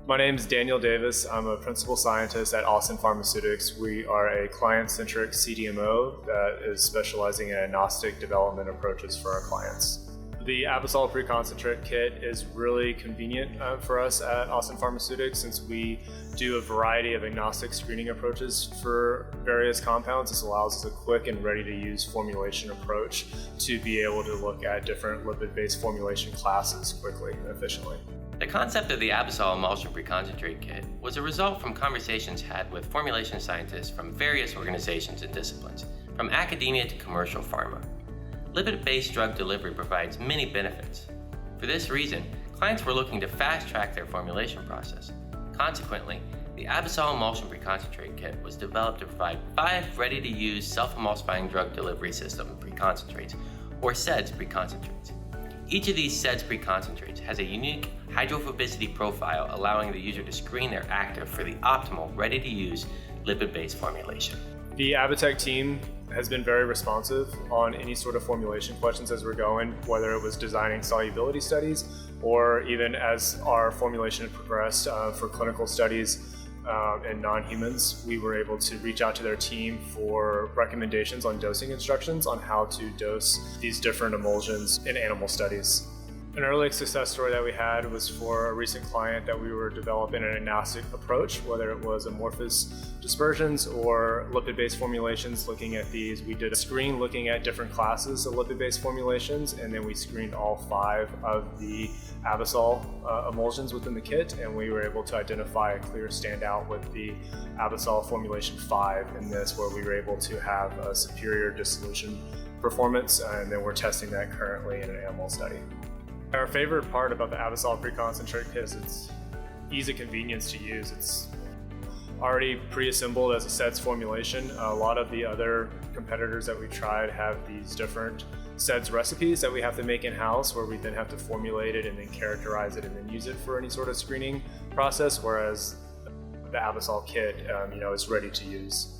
My name is Daniel Davis. I'm a principal scientist at Austin Pharmaceutics. We are a client-centric CDMO that is specializing in agnostic development approaches for our clients. The ABISOL Preconcentrate Kit is really convenient for us at Austin Pharmaceutics since we do a variety of agnostic screening approaches for various compounds. This allows us a quick and ready-to-use formulation approach to be able to look at different lipid-based formulation classes quickly and efficiently. The concept of the ABISOL Emulsion Preconcentrate Kit was a result from conversations had with formulation scientists from various organizations and disciplines, from academia to commercial pharma. Lipid-based drug delivery provides many benefits. For this reason, clients were looking to fast-track their formulation process. Consequently, the ABISOL Emulsion Preconcentrate Kit was developed to provide 5 ready-to-use self-emulsifying drug delivery system preconcentrates, or SEDS preconcentrates. Each of these SEDS preconcentrates has a unique hydrophobicity profile, allowing the user to screen their active for the optimal, ready-to-use lipid-based formulation. The ABITEC team has been very responsive on any sort of formulation questions as we're going, whether it was designing solubility studies or even as our formulation had progressed for clinical studies in non-humans. We were able to reach out to their team for recommendations on dosing instructions on how to dose these different emulsions in animal studies. An early success story that we had was for a recent client that we were developing an agnostic approach, whether it was amorphous dispersions or lipid-based formulations. Looking at these, we did a screen looking at different classes of lipid-based formulations, and then we screened all 5 of the ABISOL emulsions within the kit, and we were able to identify a clear standout with the ABISOL formulation 5 in this, where we were able to have a superior dissolution performance, and then we're testing that currently in an animal study. Our favorite part about the ABISOL Preconcentrate Kit is its ease and convenience to use. It's already pre-assembled as a SEDS formulation. A lot of the other competitors that we tried have these different SEDS recipes that we have to make in-house, where we then have to formulate it and then characterize it and then use it for any sort of screening process, whereas the ABISOL kit is ready to use.